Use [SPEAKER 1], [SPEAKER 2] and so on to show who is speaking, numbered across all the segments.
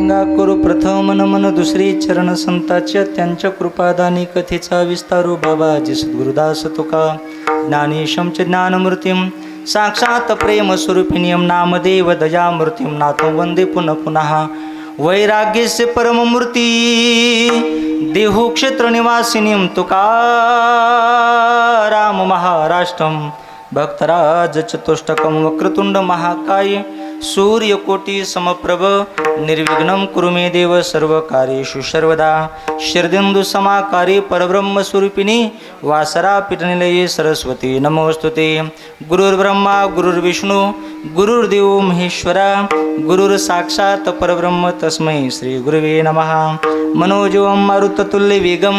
[SPEAKER 1] गंगा करू प्रथम नमन दुसरी चरण संताच्या त्यांच्या कृपादानी कथेचा विस्तारू बाबाजी सद्गुरुदास तुका ज्ञानेशम च ज्ञानमूर्तीम साक्षात प्रेम स्वरूपिणीयम नामदेव दयामूर्तीम नाथं वंदे पुनः पुनः वैराग्यस्य परममूर्ती देहु क्षेत्र निवासिनीं तुकाराम महाराष्ट्रम भक्तराज चतुष्टकम वक्रतुंड महाकाय सूर्यकोटि समप्रभ निर्विघ्नं कुरु मे देव सर्वकार्येषु सर्वदा शरदिन्दु समाकारे परब्रह्म स्वरूपिणी वासरा पीठनिलये सरस्वती नमोस्तुते गुरुर्ब्रह्मा गुरुर्विष्णु गुरुर्देव महेश्वरा गुरुर्साक्षात् परब्रह्म तस्मै श्री गुरुवे नमः मनोजवं मारुततुल्य वेगं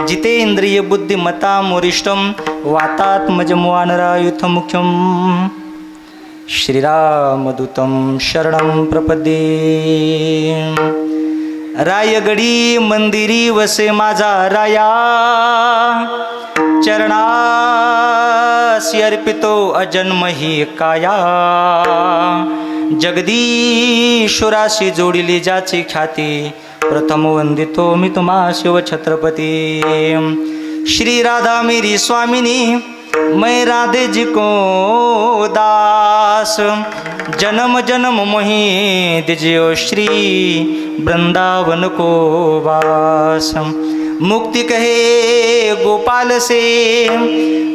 [SPEAKER 1] जितेन्द्रिय बुद्धिमतां वरिष्ठं वातात्मजं मुख्यं श्रीरामदूतं शरणं प्रपद्ये। रायगडी मंदिरी वसे माझा राया चरणासी अर्पितो अजन्म ही काया जगदीश्वराशी जोडिली ज्याची ख्याती प्रथम वंदितो मी तुम्हा शिव छत्रपती। श्री राधा मेरी स्वामिनी मैं राधे जी को दास जन्म जन्म मोहि दिजियो श्री वृंदावन को वास। मुक्ति कहे गोपाल से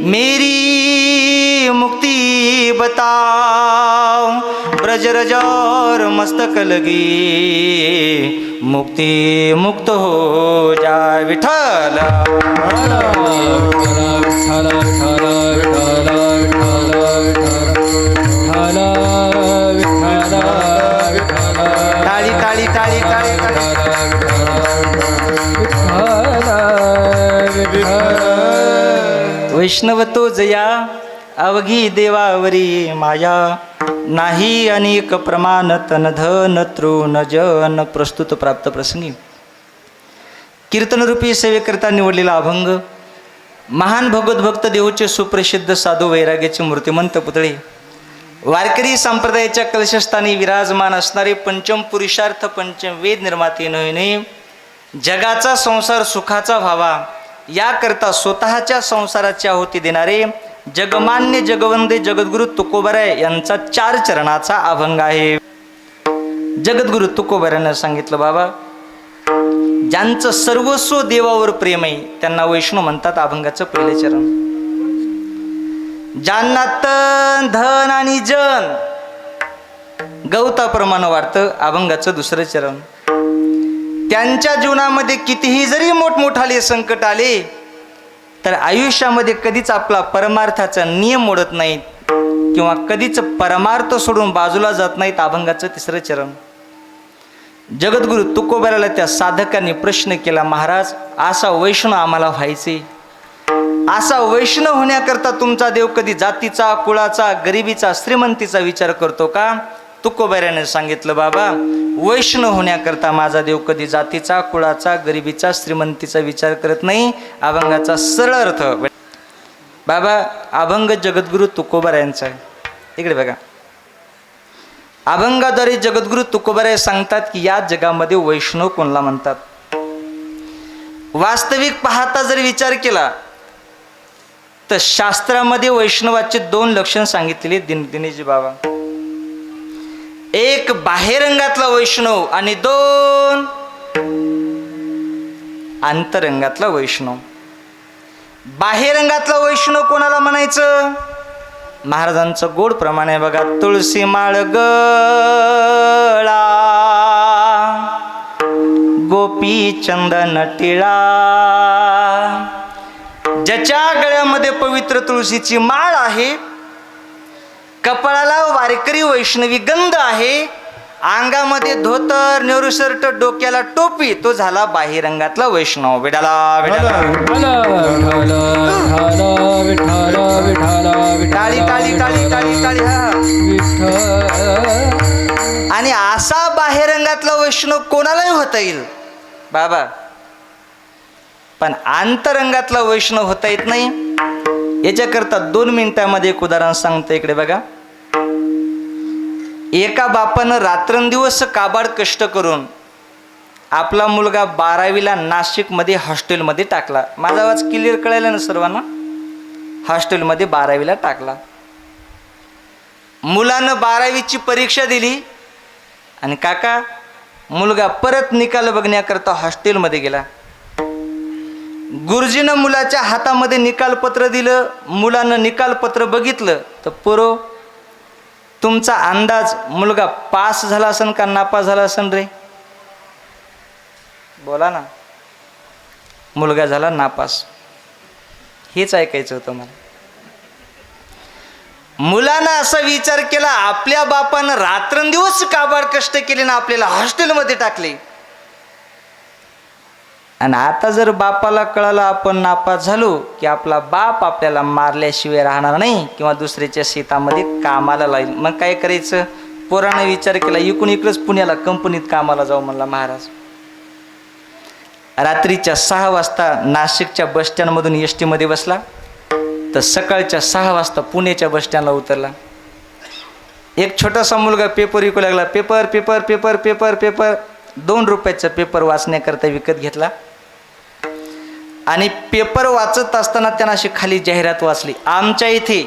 [SPEAKER 1] मेरी मुक्ति बताओ ब्रज रज और मस्तक लगी मुक्ति मुक्त हो जाए विठ्ठल। टाळी टाळी टाळी टाळी वैष्णव तो जया अवघी देवावरी माया नाही अनेक प्रमाण तन धन तृण जन। प्रस्तुत प्राप्त प्रसंगी कीर्तनरूपी सेवेकरिता निवडलेला अभंग महान भगवत भक्त देऊचे सुप्रसिद्ध साधू वैराग्याचे मूर्तिमंत पुतळे वारकरी संप्रदायाच्या कलशस्थानी विराजमान असणारे पंचम पुरुषार्थ पंचम वेद निर्माते नयने जगाचा संसार सुखाचा व्हावा याकरता स्वतःच्या संसाराची आहुती देणारे जगमान्य जगवंदे जगद्गुरु तुकोबाराय यांचा 4 चरणाचा अभंग आहे। जगद्गुरु तुकोबारायनं सांगितलं बाबा ज्यांचं सर्वस्व देवावर प्रेम आहे त्यांना वैष्णव म्हणतात। अभंगाचं पहिले चरण ज्यांना तन धन आणि जन गवताप्रमाणे वाटतं अभंगाचं दुसरं चरण त्यांच्या जीवनामध्ये कितीही जरी मोठमोठाले संकट आले तर आयुष्यामध्ये कधीच आपला परमार्थाचा नियम मोडत नाहीत किंवा कधीच परमार्थ सोडून बाजूला जात नाहीत। अभंगाचं तिसरं चरण जगद्गुरु तुकोबाराला त्या साधकांनी प्रश्न केला महाराज असा वैष्णव आम्हाला व्हायचे असा वैष्णव होण्याकरता तुमचा देव कधी जातीचा कुळाचा गरिबीचा श्रीमंतीचा विचार करतो का? तुकोबाराने सांगितलं बाबा वैष्णव होण्याकरता माझा देव कधी जातीचा कुळाचा गरिबीचा श्रीमंतीचा विचार करत नाही। अभंगाचा सरळ अर्थ बाबा अभंग जगद्गुरु तुकोबारायांचा आहे। इकडे बघा अभंगाद्वारे जगद्गुरु तुकोबाराय सांगतात की या जगामध्ये वैष्णव कोणला म्हणतात। वास्तविक पाहता जर विचार केला तर शास्त्रामध्ये वैष्णवाचे 2 लक्षण सांगितलेले दिनेशजी बाबा। एक बाह्यरंगातला वैष्णव आणि 2 अंतरंगातला वैष्णव। बाह्यरंगातला वैष्णव कोणाला म्हणायचं? महाराजांचं गोड प्रमाण आहे बघा तुळशी माळ गळा गोपी चंदन टिळा ज्याच्या गळ्यामध्ये पवित्र तुळशीची माळ आहे कपाळाला वारकरी वैष्णवी गंध आहे अंगामध्ये धोतर नेहरू शर्ट डोक्याला टोपी तो झाला बाह्यरंगातला वैष्णव। विठाला टाळी टाळी टाळी टाळी टाळी आणि असा बाह्यरंगातला वैष्णव कोणालाही होता येईल बाबा पण आंतरंगातला वैष्णव होता येत नाही। याच्याकरता 2 मिनिटांमध्ये एक उदाहरण सांगतो इकडे बघा। एका बापानं रात्रंदिवस काबाड कष्ट करून आपला मुलगा 12वीला नाशिकमध्ये हॉस्टेलमध्ये टाकला. माझा आवाज क्लिअर कळायला ना सर्वांना? हॉस्टेलमध्ये 12वीला टाकला. मुलानं 12वीची परीक्षा दिली आणि काका मुलगा परत निकाल बघण्याकरता हॉस्टेलमध्ये गेला. गुरुजीनं मुलाच्या हातामध्ये निकालपत्र दिलं. मुलानं निकालपत्र बघितलं तर पोरो, तुमचा अंदाज मुलगा पास झाला असन का नापास झाला असन रे? बोला ना. मुलगा झाला नापास. हेच ऐकायचं होतं मला. मुलानं असा विचार केला, आपल्या बापानं रात्रंदिवस काबाड कष्ट केले ना आपल्याला हॉस्टेलमध्ये टाकले, आणि आता जर बापाला कळालं आपण नापास झालो की आपला बाप आपल्याला मारल्याशिवाय राहणार नाही किंवा दुसऱ्याच्या शेतामध्ये कामाला लाईल. मग काय करायचं? पोरानं विचार केला, इकडून इकडंच पुण्याला कंपनीत कामाला जाऊ म्हणला महाराज. रात्रीच्या 6 वाजता नाशिकच्या बसस्टँडमधून एस टीमध्ये बसला तर सकाळच्या 6 वाजता पुण्याच्या बसस्टँडला उतरला. एक छोटासा मुलगा पेपर विकू लागला. Paper paper paper paper paper 2 रुपयाचा पेपर वाचण्याकरता विकत घेतला आणि पेपर वाचत असताना त्यांना अशी खाली जाहिरात वाचली, आमच्या इथे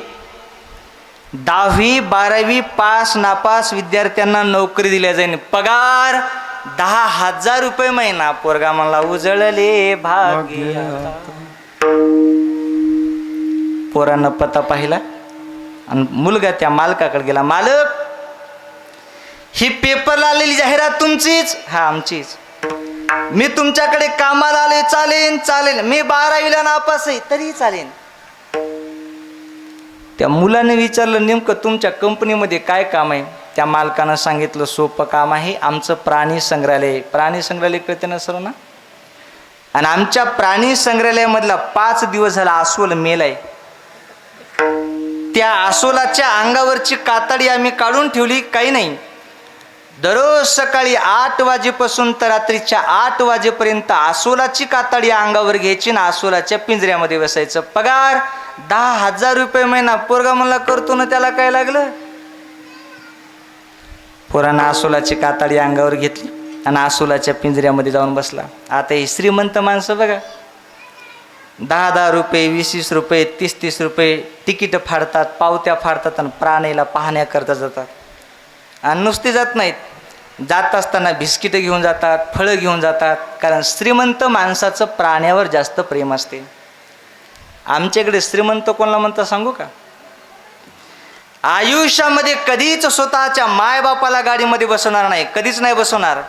[SPEAKER 1] 10वी 12वी पास नापास विद्यार्थ्यांना नोकरी दिल्या जाईल, पगार 10,000 रुपये महिना. पोरगा म्हणला, उजळले भाग्य. पोरानं पत्ता पाहिला आणि मुलगा त्या मालकाकडे गेला. मालक, ही पेपरला आलेली जाहिरात तुमचीच? हा, आमचीच. मी तुमच्याकडे कामाला आले, चालेल चालेल. मी 12वीला नापास आहे तरी चालेल. त्या मुलाने विचारलं, नेमकं तुमच्या कंपनीमध्ये काय काम आहे? त्या मालकानं सांगितलं, सोपं काम आहे, आमचं प्राणी संग्रहालय. प्राणी संग्रहालय कळते ना सर्व ना? आणि आमच्या प्राणी संग्रहालयामधला 5 दिवस झाला अस्वल मेलाय. त्या अस्वलाच्या अंगावरची कातडी आम्ही काढून ठेवली. काही नाही, दररोज सकाळी 8 वाजेपासून तर रात्रीच्या 8 वाजेपर्यंत अस्वलाची कातडी अंगावर घ्यायची ना अस्वलाच्या पिंजऱ्यामध्ये बसायचं. पगार 10,000 रुपये महिना. पोरगा म्हणला, करतो ना, त्याला काय लागलं? पोरानं अस्वलाची कातडी अंगावर घेतली आणि अस्वलाच्या पिंजऱ्यामध्ये जाऊन बसला. आता ही श्रीमंत माणसं बघा, 10-10 रुपये 20-20 रुपये 30-30 रुपये तिकीट फाडतात, पावत्या फाडतात आणि प्राण्याला पाहण्याकरता जातात. आणि नुसते जात नाहीत, जात असताना बिस्किटं घेऊन जातात, फळं घेऊन जातात, कारण श्रीमंत माणसाचं प्राण्यावर जास्त प्रेम असते. आमच्याकडे श्रीमंत कोणाला म्हणतात सांगू का? आयुष्यामध्ये कधीच स्वतःच्या मायबापाला गाडीमध्ये बसवणार नाही, कधीच नाही बसवणार.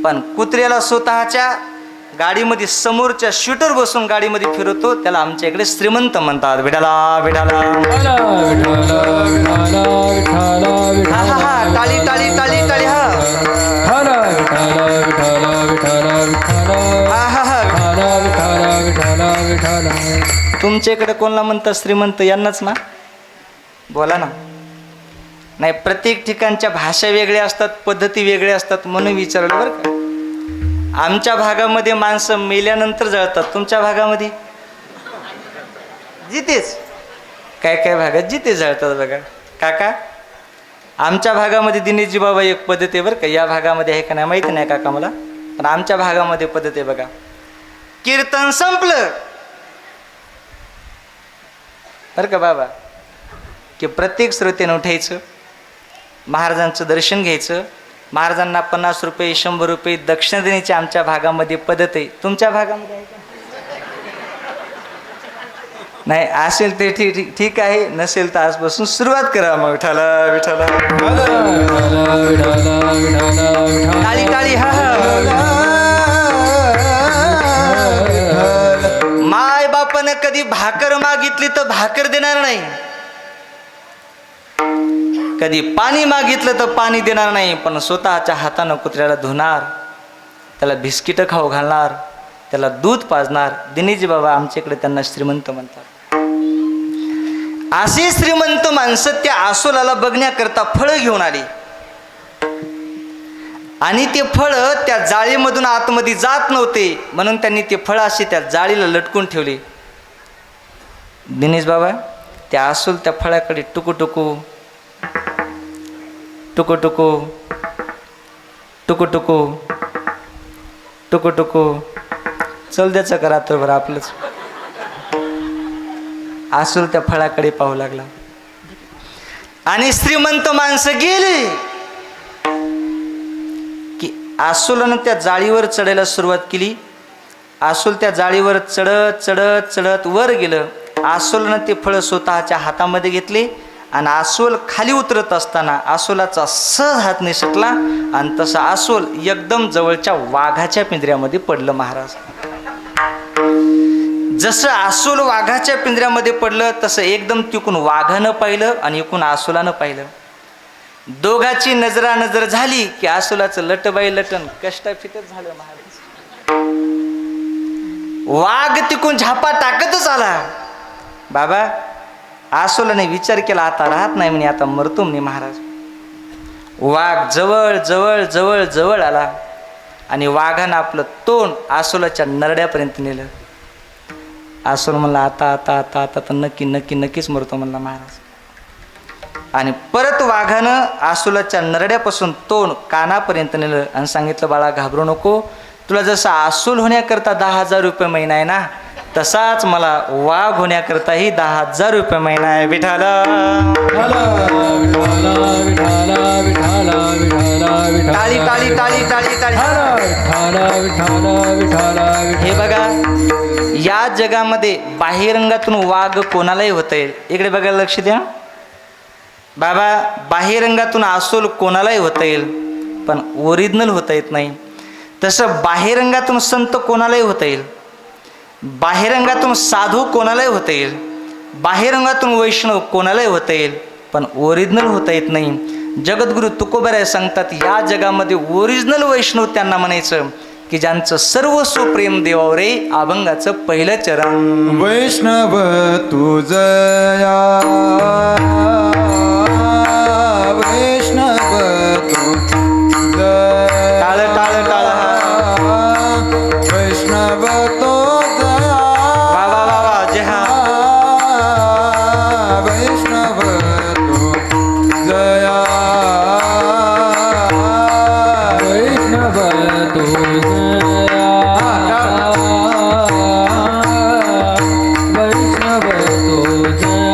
[SPEAKER 1] पण कुत्र्याला स्वतःच्या गाडीमध्ये समोरच्या शूटर बसून गाडीमध्ये फिरवतो, त्याला आमच्या इकडे श्रीमंत म्हणतात. विठाला विठाला. हा हा, टाळी टाळी टाळी टाळी. हा तुमच्या इकडे कोणाला म्हणतात श्रीमंत? यांनाच ना? बोला ना. नाही, प्रत्येक ठिकाणच्या भाषा वेगळ्या असतात, पद्धती वेगळ्या असतात, म्हणून विचारलं बरं का. आमच्या भागामध्ये माणसं मेल्यानंतर जळतात, तुमच्या भागामध्ये जितेच. काय काय भागात जिते जळतात बघा. काका, आमच्या भागामध्ये दिनेशजी बाबा एक पद्धत आहे बरं का. या भागामध्ये आहे का नाही माहिती नाही काका मला, पण आमच्या भागामध्ये पद्धत आहे बघा. कीर्तन संपलं बरं का बाबा, की प्रत्येक श्रोत्यानं उठायचं, महाराजांचं दर्शन घ्यायचं, महाराजांना 50 रुपये 100 रुपये दक्षिणा देण्याची आमच्या भागामध्ये पद्धत आहे. तुमच्या भागामध्ये आहे का? नाही, असेल ते ठीक आहे, नसेल तर आजपासून सुरुवात करा मग. विठाला विठाला टाळी टाळी. हा माय बापानं कधी भाकर मागितली तर भाकर देणार नाही, कधी पाणी मागितलं तर पाणी देणार नाही, पण स्वतःच्या हातानं कुत्र्याला धुणार, त्याला बिस्किट खाऊ घालणार, त्याला दूध पाजणार. दिनेशजी बाबा आमच्याकडे त्यांना श्रीमंत म्हणतात. अशी श्रीमंत माणसं त्या अस्वलाला बघण्याकरता फळं घेऊन आली आणि ते फळं त्या जाळीमधून आतमध्ये जात नव्हते, म्हणून त्यांनी ते फळं अशी त्या जाळीला लटकून ठेवली. दिनेश बाबा त्या अस्वल त्या फळाकडे टुकू टुकू टुकू टुकू टुकू टुकू टुकू टुकू चल द्याचं का रात्रभर आपलंच. आसूल त्या फळाकडे पाहू लागला आणि श्रीमंत माणसं गेली की आसूलानं त्या जाळीवर चढायला सुरुवात केली. आसूल त्या जाळीवर चढत चढत चढत वर गेलं. आसूलानं ते फळ स्वतःच्या हातामध्ये घेतले आणि आसूल खाली उतरत असताना आसूलाचा सहज हात निसटला आणि तसं आसूल एकदम जवळच्या वाघाच्या पिंजऱ्यामध्ये पडलं. महाराज, जसं आसूल वाघाच्या पिंजऱ्यामध्ये पडलं तसं एकदम तिकून वाघानं पाहिलं आणि इकून आसूलानं पाहिलं. दोघाची नजरानजर झाली की आसूलाचं लटबाई लटण कष्टाफितच झालं. महाराज, वाघ तिकून झापा टाकतच आला. बाबा, आसूलाने विचार केला आता राहत नाही म्हणे, आता मरतो म्हणे. महाराज, वाघ जवळ जवळ जवळ जवळ आला आणि वाघानं आपलं तोंड आसूलाच्या नरड्यापर्यंत नेलं. आसूल म्हणला आता आता आता आता तर नक्की नक्की नक्कीच मरतो म्हणला. महाराज, आणि परत वाघानं आसूलाच्या नरड्यापासून तोंड कानापर्यंत नेलं आणि सांगितलं बाळा घाबरू नको, तुला जसं आसूल होण्याकरता 10,000 रुपये महिना आहे ना, तसाच मला वाघ होण्याकरताही 10,000 रुपये महिना आहे. विठाल टाळी टाळी टाळी टाळी टाळी. हे बघा, या जगामध्ये बाह्यरंगातून वाघ कोणालाही होता येईल. इकडे बघायला लक्ष द्या बाबा, बाह्यरंगातून आसूल कोणालाही होता येईल पण ओरिजिनल होता येत नाही. तसं बाह्यरंगातून संत कोणालाही होता येईल, बाह्यरंगातून साधू कोणालाही होता येईल, बाह्यरंगातून वैष्णव कोणालाही होता येईल पण ओरिजिनल होता येत नाही. जगद्गुरु तुकोबाराय सांगतात, या जगामध्ये ओरिजिनल वैष्णव त्यांना म्हणायचं की ज्यांचं सर्वस्व प्रेम देवावर रे अभंगाचं पहिलं चरण.
[SPEAKER 2] वैष्णव तुझया वैष्णव तुझया
[SPEAKER 1] टाळ टाळ टाळ.
[SPEAKER 2] वैष्णव तो जया
[SPEAKER 1] वा वा वा वा, जे हा.
[SPEAKER 2] वैष्णव तो जया वैष्णव तो वैष्णव तो जया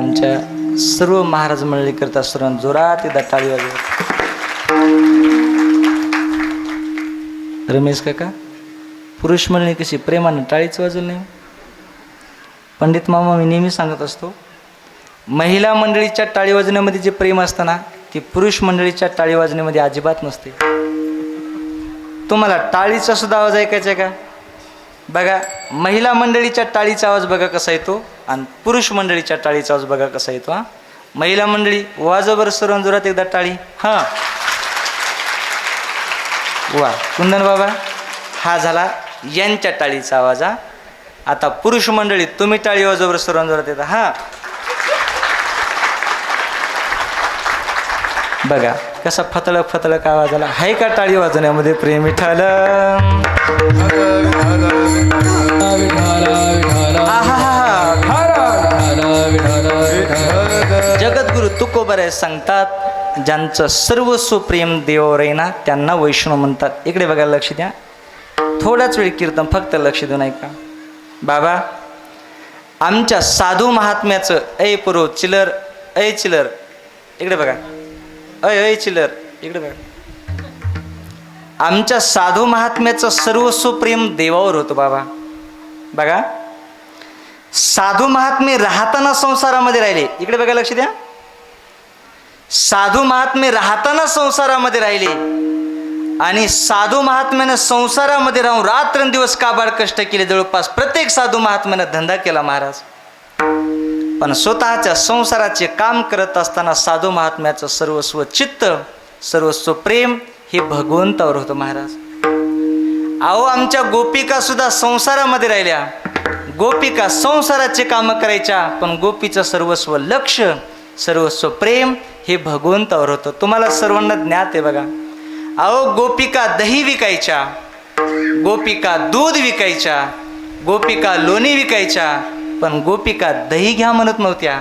[SPEAKER 1] आमच्या सर्व महाराज मंडळी करता सर्वांना जोरात एकदा टाळी वाजवा. रमेश काका, पुरुष मंडळी कशी प्रेमानं टाळीच वाजवली नाही. पंडित मामा मी नेहमी सांगत असतो, महिला मंडळीच्या टाळी वाजवण्यामध्ये जे प्रेम असतं ना, ते पुरुष मंडळीच्या टाळी वाजवण्यामध्ये अजिबात नसते. तुम्हाला टाळीचा सुद्धा आवाज ऐकायचा आहे का? बघा, महिला मंडळीच्या टाळीचा आवाज बघा कसा येतो आणि पुरुष मंडळीच्या टाळीचा आवाज बघा कसा येतो. हा, महिला मंडळी वाजव बरं सर्वांना जोरात एकदा टाळी. हां, वा कुंदन बाबा, हा झाला यांच्या टाळीचा आवाज. हा, आता पुरुष मंडळी तुम्ही टाळी वाजव बरं सर्वांना जोरात येतात. हां, बघा कसा फतळक फतळक आवाज आला. हाय का टाळी वाजवण्यामध्ये प्रेम? विठ्ठल जगद्गुरु तुकोबाराय सांगतात, ज्यांचं सर्वस्व प्रेम देवावर आहे ना, त्यांना वैष्णव म्हणतात. इकडे बघा, लक्ष द्या, थोडाच वेळ कीर्तन फक्त लक्ष देऊन ऐका. बाबा, आमच्या साधू महात्म्याचं ऐ पुरो चिलर, ऐ चिलर इकडे बघा, ऐ चिलर इकडे बघा, आमच्या साधू महात्म्याचं सर्वस्व प्रेम देवावर होतं. बाबा बघा, साधू महात्मे राहताना संसारामध्ये राहिले. इकडे बघा, लक्ष द्या, साधू महात्मे राहताना संसारामध्ये राहिले आणि साधू महात्म्यानं संसारामध्ये राहून रात्रंदिवस काबाड कष्ट केले. जवळपास प्रत्येक साधू महात्म्यानं धंदा केला महाराज, पण स्वतःच्या संसाराचे काम करत असताना साधू महात्म्याचं सर्वस्व चित्त, सर्वस्व प्रेम हे भगवंतावर होतं महाराज. अहो, आमच्या गोपिका सुद्धा संसारामध्ये राहिल्या. गोपिका संसाराचे कामं करायच्या, पण गोपीचं सर्वस्व लक्ष, सर्वस्व प्रेम हे भगवंतावर होतं. तुम्हाला सर्वांना ज्ञात आहे बघा. अहो, गोपिका दही विकायच्या, गोपिका दूध विकायच्या, गोपिका लोणी विकायच्या, पण गोपिका दही घ्या म्हणत नव्हत्या,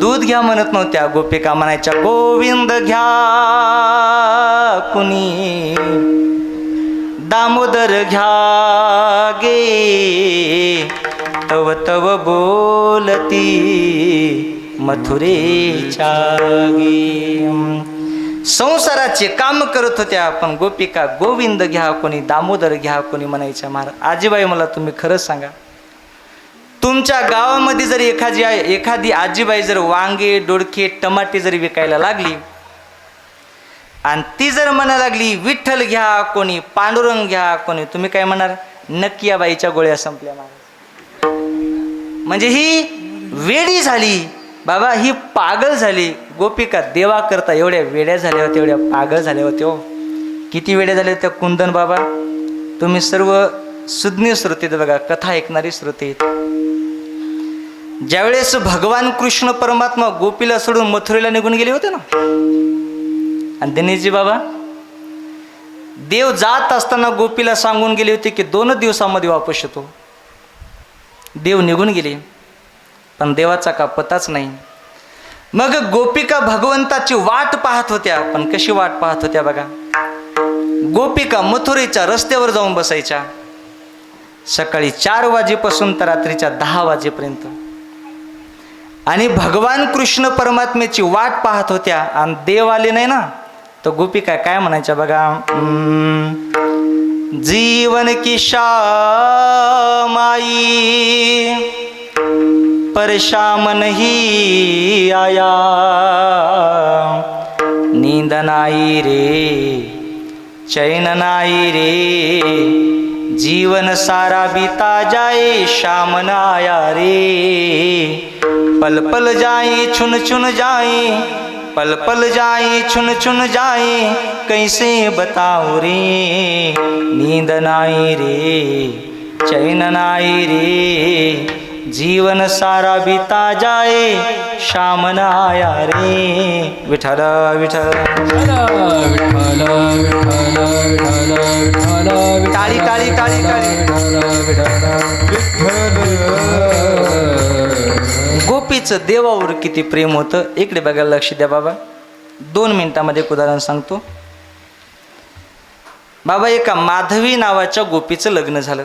[SPEAKER 1] दूध घ्या म्हणत नव्हत्या. गोपिका म्हणायच्या, गोविंद घ्या कुणी, दामोदर घ्या गे, तव तव बोलती मथुरेच्या गे. संसाराचे काम करत होत्या, पण गोपिका गोविंद घ्या कोणी, दामोदर घ्या कोणी म्हणायच्या. महाराज आजीबाई, मला तुम्ही खरंच सांगा, तुमच्या गावामध्ये जर एखादी आजीबाई जर वांगे, दोडके, टमाटे जरी विकायला लागली आणि ती जर म्हणायला लागली विठ्ठल घ्या कोणी, पांडुरंग घ्या कोणी, तुम्ही काय म्हणाल? नक्की या बाईच्या गोळ्या संपल्या महाराज. म्हणजे ही वेडी झाली बाबा, ही पागल झाली. गोपिका देवा करता एवढ्या वेड्या झाल्या होत्या, एवढ्या पागल झाल्या होत्या. हो, किती वेड्या झाल्या होत्या कुंदन बाबा. तुम्ही सर्व सुज्ञ श्रोते बघा, कथा ऐकणारी श्रोते. ज्यावेळेस भगवान कृष्ण परमात्मा गोपीला सोडून मथुरेला निघून गेले होते ना, आणि दिनेशजी बाबा, देव जात असताना गोपीला सांगून गेले होते की 2 दिवसामध्ये वापस येतो. देव निघून गेले, पण देवाचा का पताच नाही. मग गोपिका भगवंताची वाट पाहत होत्या, पण कशी वाट पाहत होत्या बघा. गोपिका मथुरेच्या रस्त्यावर जाऊन बसायच्या, सकाळी 4 वाजेपासून तर रात्रीच्या 10 वाजेपर्यंत, आणि भगवान कृष्ण परमात्म्याची वाट पाहत होत्या. आणि देव आले नाही ना, तर गोपिका काय म्हणायच्या बघा, जीवन की शाम आई पर शाम नहीं आया, नींद नाई रे चैन नाई रे, जीवन सारा बीता जाए शाम न आया रे, पल पल जाए छुन छुन जाए, पल पल जाए छुन छुन जाए, कैसे बताओ रे, नींद नाई रे चैन नाई रे, जीवन सारा बीता जाए शाम न आया रे. विठ्ठल विठ्ठल, टाळी टाळी टाळी टाळी. गोपीचं देवावर किती प्रेम होतं. इकडे बघायला लक्ष द्या बाबा. 2 मिनिटामध्ये एक उदाहरण सांगतो बाबा. एका माधवी नावाच्या गोपीचं लग्न झालं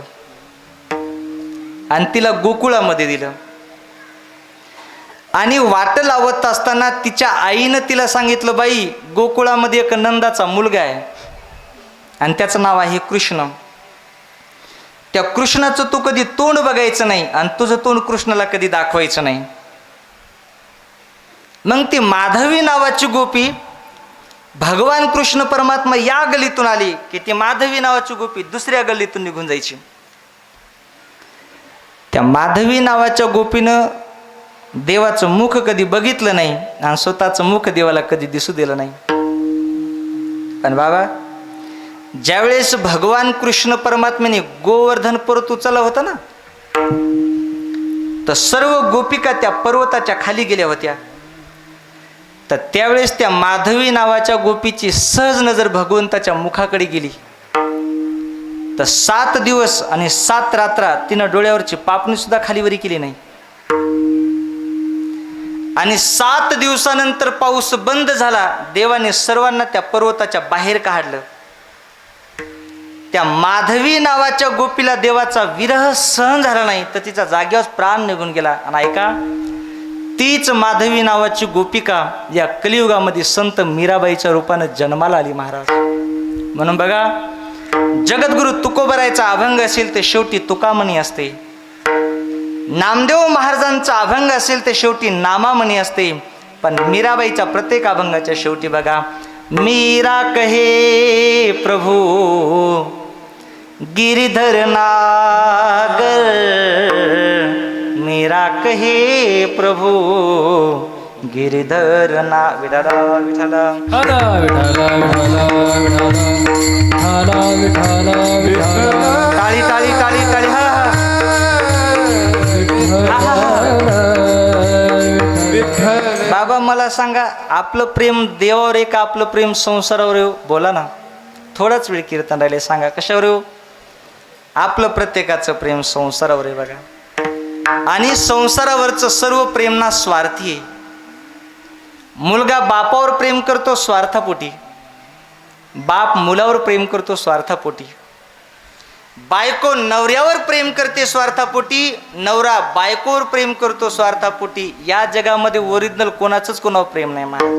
[SPEAKER 1] आणि तिला गोकुळामध्ये दिलं. आणि वाट लावत असताना तिच्या आईनं तिला सांगितलं, बाई गोकुळामध्ये एक नंदाचा मुलगा आहे आणि त्याचं नाव आहे कृष्ण. त्या कृष्णाचं तू कधी तोंड बघायचं नाही आणि तुझं तोंड कृष्णाला कधी दाखवायचं नाही. मग ती माधवी नावाची गोपी भगवान कृष्ण परमात्मा या गल्लीतून आली की ती माधवी नावाची गोपी दुसऱ्या गल्लीतून निघून जायची. त्या माधवी नावाच्या गोपीनं देवाचं मुख कधी बघितलं नाही आणि स्वतःचं मुख देवाला कधी दिसू दिलं नाही. पण बाबा, ज्यावेळेस भगवान कृष्ण परमात्म्याने गोवर्धन पर्वत उचलला होता ना, तर सर्व गोपिका त्या पर्वताच्या खाली गेल्या होत्या. तर त्यावेळेस त्या माधवी नावाच्या गोपीची सहज नजर भगवंताच्या मुखाकडे गेली. तर 7 दिवस आणि 7 रात्र तिनं डोळ्यावरची पापणी सुद्धा खालीवरी केली नाही. आणि 7 दिवसानंतर पाऊस बंद झाला. देवाने सर्वांना त्या पर्वताच्या बाहेर काढलं. त्या माधवी नावाच्या गोपीला देवाचा विरह सहन झाला नाही, तर तिचा जागेवर प्राण निघून गेला. आणि ऐका, तीच माधवी नावाची गोपिका या कलियुगामध्ये संत मीराबाईच्या रूपानं जन्माला आली महाराज. म्हणून बघा, जगद्गुरु तुकोबरायचा अभंग असेल ते शेवटी तुकामणी असते. नामदेव महाराजांचा अभंग असेल ते शेवटी नामामणी असते. पण मीराबाईच्या प्रत्येक अभंगाच्या शेवटी बघा, मीरा कहे प्रभु गिरिधर नागर, मीरा कहे प्रभु गिरिधर ना. विठाला विठाला टाळी टाळी टाळी टाळी. बाबा मला सांगा, आपलं प्रेम देवावर आहे का आपलं प्रेम संसारावर आहे? बोला ना, थोडाच वेळ कीर्तन राहिले, सांगा कशावर आहे? आपलं प्रत्येकाचं प्रेम संसारावर आहे बघा. आणि संसारावरचं सर्व प्रेम ना स्वार्थी आहे. मुलगा बापावर प्रेम करतो स्वार्थापोटी, बाप मुलावर प्रेम करतो स्वार्थापोटी, बायको नवऱ्यावर प्रेम करते स्वार्थापोटी, नवरा बायकोवर प्रेम करतो स्वार्थापोटी. या जगामध्ये ओरिजिनल कोणाचंच कोणावर प्रेम नाही महाराज.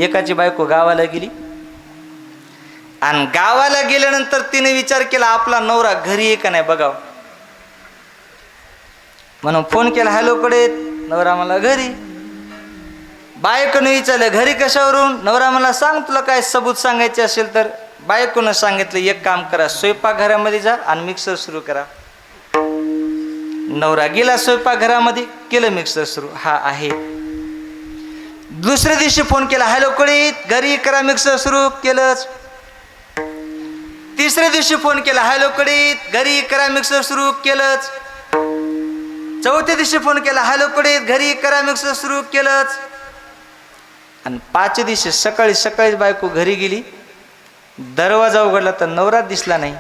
[SPEAKER 1] एकाची बायको गावाला गेली आणि गावाला गेल्यानंतर तिने विचार केला आपला नवरा घरी आहे का नाही बघाव, म्हणून फोन केला, हॅलो कडे. नवरा मला घरी. बायकोने विचारलं घरी कशावरून? नवरा मला सांग तुला काय सबूत सांगायचे असेल तर. बायकोनं सांगितलं एक काम करा, स्वयंपाकघरामध्ये जा आणि मिक्सर सुरू करा. नवरा गेला स्वयंपाकघरामध्ये, केलं मिक्सर सुरू. हा आहे. दुसऱ्या दिवशी फोन केला, हॅलो कडे घरी करा मिक्सर सुरू, केलंच. तिसऱ्या दिवशी फोन केला, हॅलो कडे घरी करा मिक्सर सुरू, केलंच. चौथ्या दिवशी फोन केला, हॅलो कडे घरी करा मिक्सर सुरू, केलंच. आणि 5 दिवशी सकाळीच बायको घरी गेली. दरवाजा उघडला तर नवरा दिसला नाही.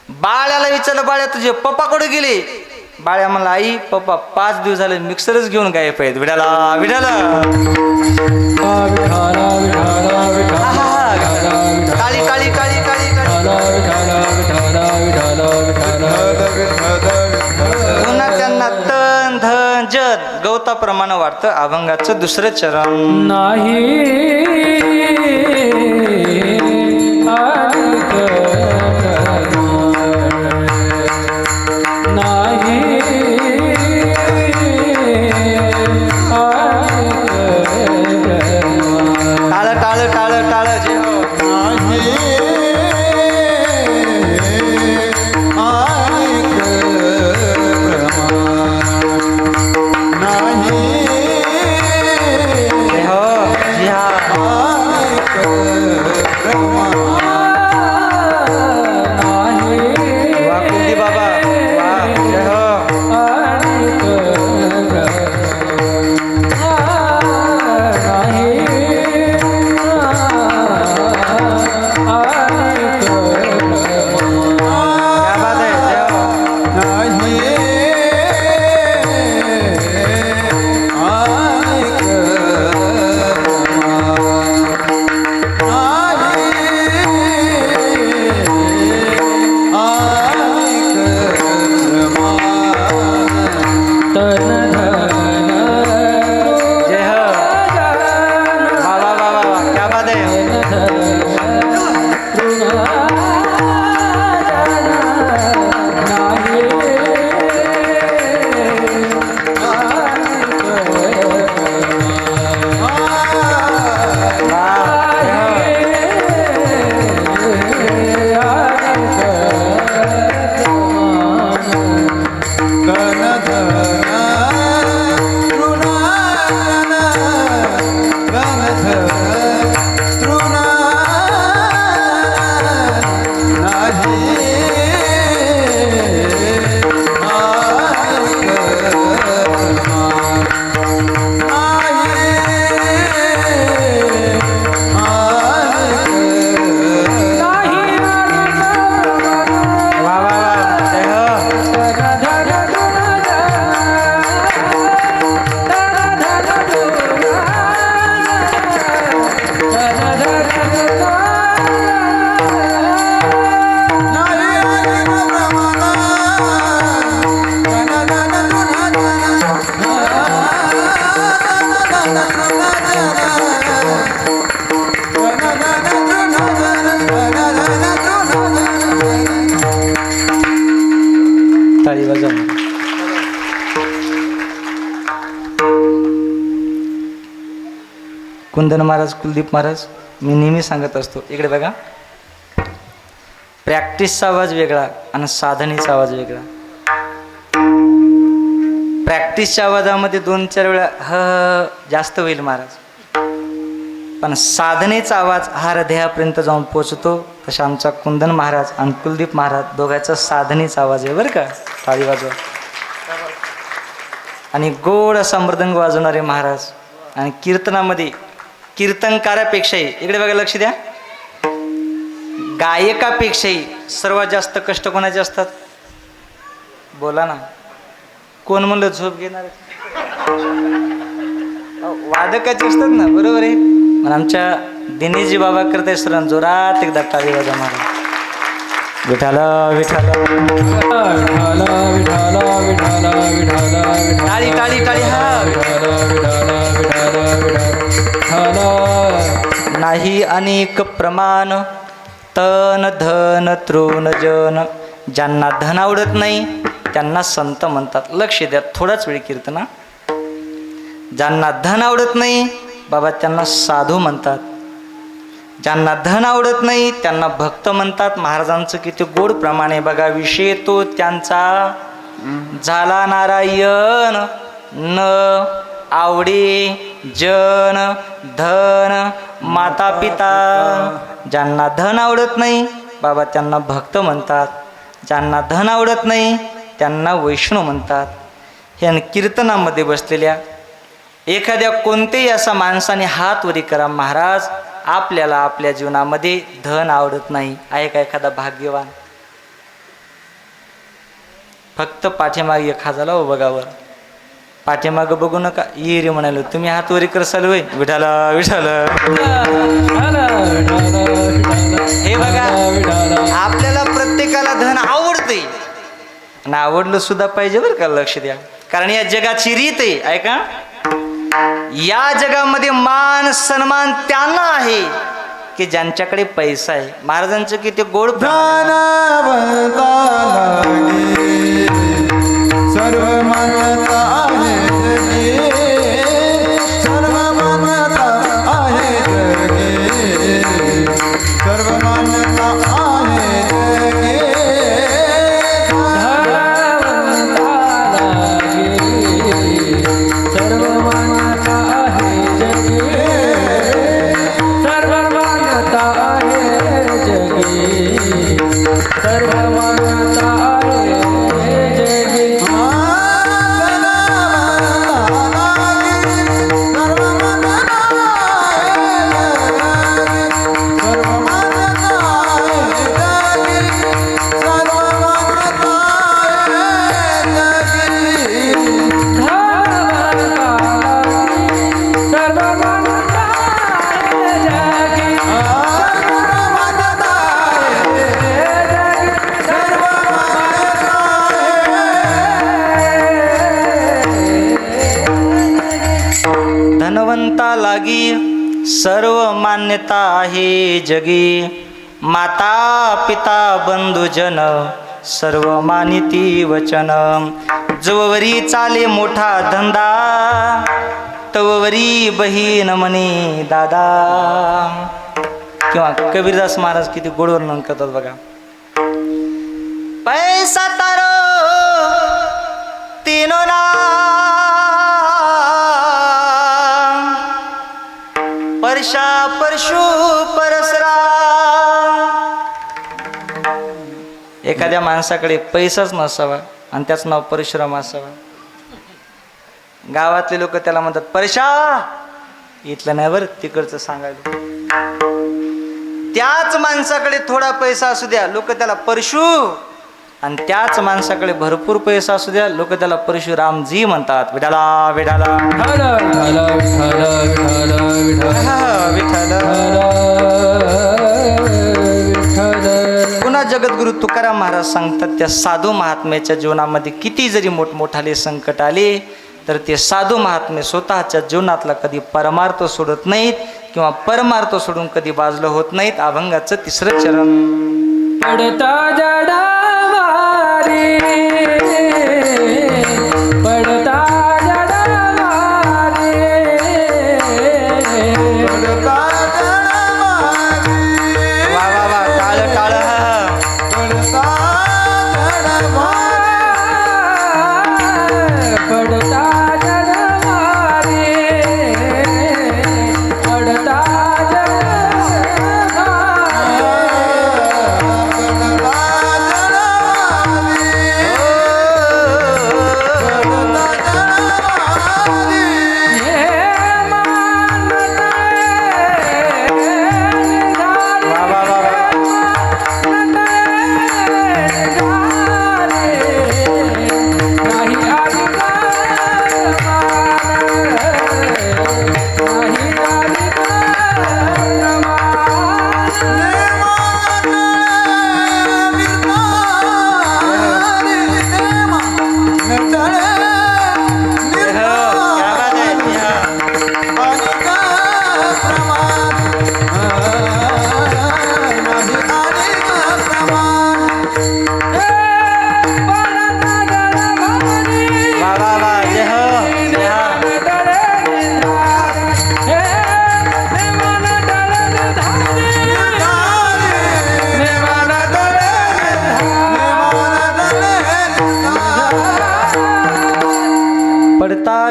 [SPEAKER 1] बाळ्याला विचारलं, बाळ्या तुझे पप्पा कुठे गेले? बाळ्या म्हणला, आई पप्पा 5 दिवस झाले मिक्सरच घेऊन गायब आहेत. विडाला विडाला काळी काळी काळी काळी पुन्हा त्यांना तन धन जन गवताप्रमाणे वाटतं. अभंगाचं दुसरं चरण
[SPEAKER 2] नाही
[SPEAKER 1] कुंदन महाराज, कुलदीप महाराज, मी नेहमी सांगत असतो, इकडे बघा, प्रॅक्टिसचा आवाज वेगळा आणि साधनेचा आवाज वेगळा. प्रॅक्टिसच्या आवाजामध्ये 2-4 वेळा जास्त होईल महाराज, पण साधनेचा आवाज हा हृदयापर्यंत जाऊन पोचतो. तसा आमचा कुंदन महाराज आणि कुलदीप महाराज दोघांचा साधनेचा आवाज आहे बरं का. टाळी वाजवा. आणि गोड असा मृदंग वाजवणारे महाराज. आणि कीर्तनामध्ये कीर्तनकारापेक्षाही, इकडे बघा, लक्ष द्या, गायकापेक्षाही सर्वात जास्त कष्ट कोणाचे असतात? बोला ना, कोण म्हणलं झोप घेणार? वादकाचे असतात ना, बरोबर आहे. पण आमच्या दिनेशजी बाबा करते सर जोरात एकदा टाळी वाजवा महाराज. विठाल विठाल टाळी टाळी टाळी. नाही अनेक प्रमाण तन धन तृण जन. ज्यांना धन आवडत नाही त्यांना संत म्हणतात. लक्ष द्या, थोडाच वेळ कीर्तना. ज्यांना धन आवडत नाही बाबा त्यांना साधू म्हणतात. ज्यांना धन आवडत नाही त्यांना भक्त म्हणतात. महाराजांचं किती गोड प्रमाणे बघा. विषय तो त्यांचा झाला नारायण, न आवडे जन धन माता पिता. ज्यांना धन आवडत नाही बाबा त्यांना भक्त म्हणतात. ज्यांना धन आवडत नाही त्यांना वैष्णव म्हणतात. हे कीर्तनामध्ये बसलेल्या एखाद्या कोणत्याही असा माणसाने हात वरी करा, महाराज आपल्याला आपल्या जीवनामध्ये धन आवडत नाही. आहे का एखादा भाग्यवान? फक्त पाठीमागे एक खाजाला हो बघावर, पाठीमागं बघू नका. ये रे म्हणालो, तुम्ही हात वरी करसाल वय, विठाला विठाला. हे बघा, आपल्याला प्रत्येकाला धन आवडते आणि आवडलं सुद्धा पाहिजे बरं का. लक्ष द्या, कारण या जगाची रीत आहे. ऐका, या जगामध्ये मान सन्मान त्यांना आहे की ज्यांच्याकडे पैसा आहे. महाराजांचं किती गोड
[SPEAKER 3] सर्व मानता आहे जगे, सर्व मानता आहे जगे, सर्व मानता आहे जगे.
[SPEAKER 1] धनवंता लागी सर्व मान्यता आहे जगी. माता पिता बंधुजन सर्व मानिती वचन. जोवरी चाले मोठा धंदा तवरी बहीण म्हणे दादा. किंवा कबीरदास महाराज किती गोड वर्णन करतात बघा. पैसा तारो तीनो ना परशा परशु परसरा. एखाद्या माणसाकडे पैसाच नसावा आणि त्याचं नाव परशुराम असावा. गावातले लोक त्याला म्हणतात परशा. इथलं नाही बरं, तिकडचं सांगायला. त्याच माणसाकडे थोडा पैसा असू द्या, लोक त्याला परशु. आणि त्याच माणसाकडे भरपूर पैसा असू द्या, लोक त्याला परशुरामजी म्हणतात. विठाला विठाला पुन्हा जगद्गुरु तुकाराम महाराज सांगतात, त्या साधू महात्म्याच्या जीवनामध्ये किती जरी मोठमोठाले संकट आले तर ते साधू महात्मे स्वतःच्या जीवनातला कधी परमार्थ सोडत नाहीत किंवा परमार्थ सोडून कधी बाजलं होत नाहीत. अभंगाचं 3रं चरण.
[SPEAKER 2] पडता जडा मारी, पडता जडा मारी,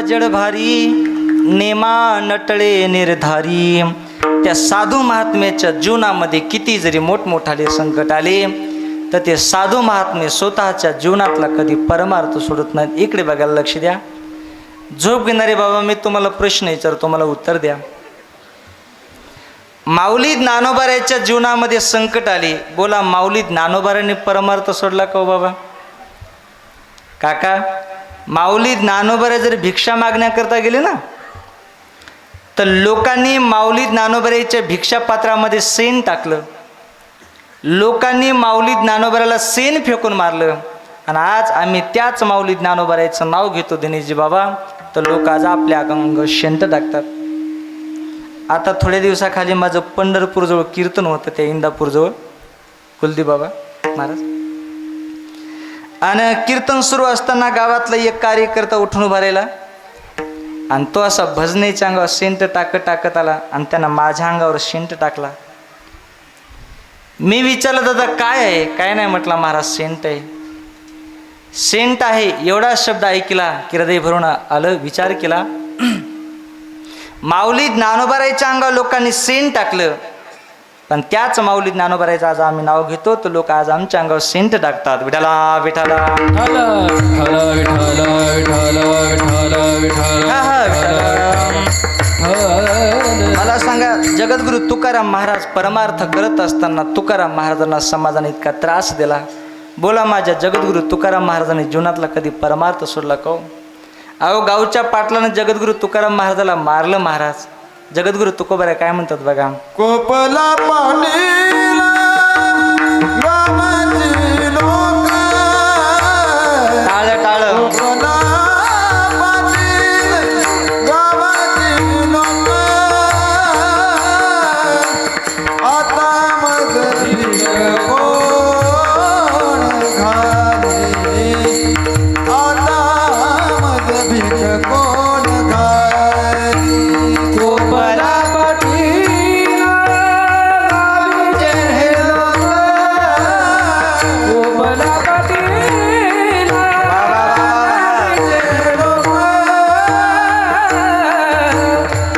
[SPEAKER 1] जड भारी नेमा नटळे निर्धारी. त्या साधू महात्म्याच्या जीवनामध्ये किती जरी मोठमोठाले संकट आले तर ते साधू महात्मे स्वतःच्या जीवनातला कधी परमार्थ सोडत नाहीत. इकडे बघायला लक्ष द्या. झोप घेणारे बाबा, मी तुम्हाला प्रश्न विचारतो, मला उत्तर द्या. माऊली ज्ञानोबाराच्या जीवनामध्ये संकट आले, बोला माऊली ज्ञानोबारांनी परमार्थ सोडला का हो बाबा? काका, माऊली ज्ञानोबारा जर भिक्षा मागण्याकरता गेले ना तर लोकांनी माऊली ज्ञानोबाराच्या भिक्षा पात्रामध्ये शेण टाकलं, लोकांनी माऊली ज्ञानोबाराला शेण फेकून मारलं. आणि आज आम्ही त्याच माऊली ज्ञानोबाराचं नाव घेतो दिनेशजी बाबा, तर लोक आज आपल्या अंग शेंट टाकतात. आता थोड्या दिवसाखाली माझं पंढरपूरजवळ कीर्तन होतं, त्या इंदापूरजवळ कुलदीप बाबा महाराज. आणि कीर्तन सुरू असताना गावातला एक कार्यकर्ता उठून उभा राहिला आणि तो असा भजनेच्या अंगावर शेंट टाकत आला आणि त्यानं माझ्या अंगावर शेंट टाकला. मी विचारलं, दादा काय आहे? काय नाही म्हटलं, महाराज शेंट आहे. शेंट आहे एवढा शब्द ऐकला की हृदय भरून आलं. विचार केला, माऊली ज्ञानोबाराच्या अंगावर लोकांनी शेण टाकलं, पण त्याच माऊली ज्ञानोबाराचं आज आम्ही नाव घेतो तर लोक आज आमच्या अंगावर शेंट टाकतात. विठाला विठाला मला सांगा, जगद्गुरु तुकाराम महाराज परमार्थ करत असताना तुकाराम महाराजांना समाजाने इतका त्रास दिला. बोला माझ्या जगद्गुरु तुकाराम महाराजांनी जीवनातला कधी परमार्थ सोडला का? अहो, गावच्या पाटलानं जगद्गुरु तुकाराम महाराजाला मारलं. महाराज जगद्गुरु तुकोबारा काय म्हणतात बघा,
[SPEAKER 3] कोपला पाणीला गावाची लोक,
[SPEAKER 1] टाळ टाळ
[SPEAKER 3] कोपला पाणीला गावाची लोक, आता मग भीक कोण घाले, आता मग भीक कोण घाले.
[SPEAKER 2] कोपला पाटीला गावीचे हे लोक, कोपला पाटीला गावीचे हे लोक,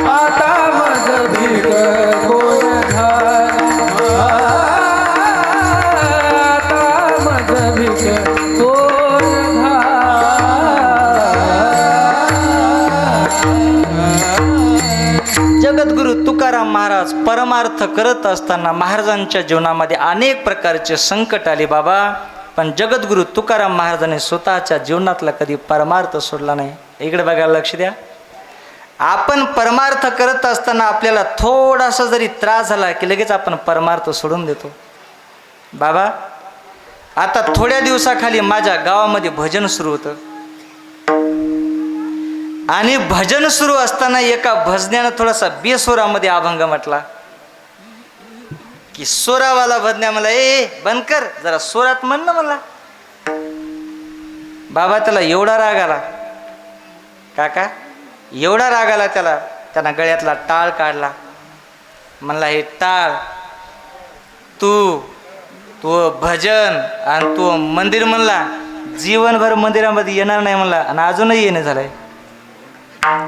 [SPEAKER 2] आता मग भीक कोण घाले, आता मग भीक कोण
[SPEAKER 1] जगद्गुरु तुकाराम महाराज परमार्थ करत असताना महाराजांच्या जीवनामध्ये अनेक प्रकारचे संकट आले बाबा, पण जगद्गुरु तुकाराम महाराजांनी स्वतःच्या जीवनातला कधी परमार्थ सोडला नाही. इकडे बघायला लक्ष द्या. आपण परमार्थ करत असताना आपल्याला थोडासा जरी त्रास झाला की लगेच आपण परमार्थ सोडून देतो. बाबा, आता थोड्या दिवसाखाली माझ्या गावामध्ये भजन सुरू होतं आणि भजन सुरू असताना एका भजन्यानं थोडासा बेसुरामध्ये अभंग म्हटला की सोरावाला भजन्या मला, ए बंद कर जरा सोरात म्हण ना मला. बाबा त्याला एवढा राग आला, काका एवढा राग आला त्याला, त्यानं गळ्यातला टाळ काढला. म्हणला, हे टाळ तू भजन आणि तू मंदिर म्हणला, जीवनभर मंदिरामध्ये येणार नाही म्हणला आणि अजूनही येणे झालंय.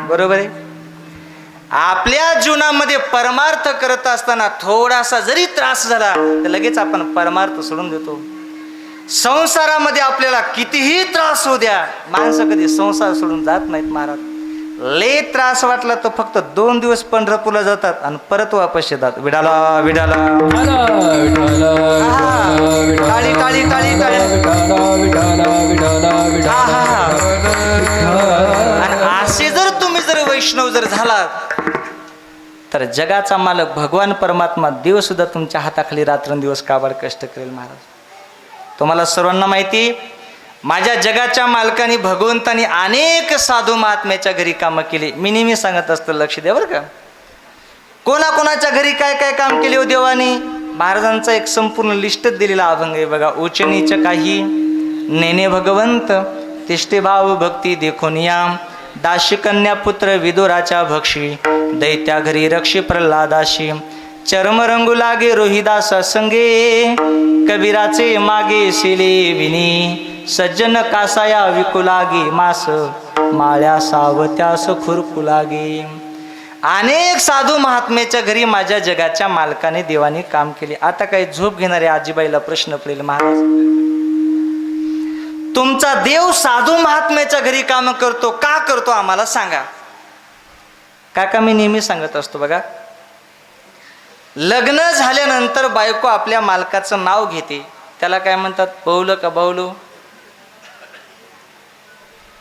[SPEAKER 1] बरोबर आहे. आपल्या जीवनामध्ये परमार्थ करत असताना थोडासा जरी त्रास झाला तर लगेच आपण परमार्थ सोडून देतो. संसारामध्ये आपल्याला कितीही त्रास होऊ द्या, माणसं कधी संसार सोडून जात नाहीत महाराज. लय त्रास वाटला तर फक्त 2 दिवस पंढरपूरला जातात आणि परत वापस येतात. विडाला विडाला टाळी टाळी टाळी टाळी. आणि असे जर तुम्ही जर वैष्णव जर झालात तर जगाचा मालक भगवान परमात्मा देव सुद्धा तुमच्या हाताखाली रात्रंदिवस काबाड कष्ट करेल महाराज. तुम्हाला सर्वांना माहिती, माझ्या जगाच्या मालकाने भगवंतानी अनेक साधू महात्म्याच्या घरी कामं केली. मी नेहमी सांगत असतो, लक्ष द्या बरं का. कोणाकोणाच्या घरी काय काय काम केले हो देवानी. महाराजांचा एक संपूर्ण लिस्टच दिलेला अभंग आहे बघा. उच्च नीच काही नेने भगवंत तिष्ठे भाव भक्ती देखून या, दाशी कन्या पुत्र विदुराच्या भक्षी, दैत्या घरी रक्षी प्रल्हादाशी, चर्म रंगू लागे रोहिदास संगे, कबीराचे मागे शिले विनी, सज्जन कासाया विकू लागे मास माळ्या सावत्यास खुरपू लागे. अनेक साधू महात्म्याच्या घरी माझ्या जगाच्या मालकाने देवाने काम केले. आता काही झोप घेणाऱ्या आजीबाईला प्रश्न पडेल, महाराज तुमचा देव साधू महात्म्याच्या घरी काम करतो का करतो आम्हाला सांगा. काका मी नेहमी सांगत असतो बघा, लग्न झाल्यानंतर बायको आपल्या मालकाचं नाव घेते, त्याला काय म्हणतात, बाऊलं का बाऊलो.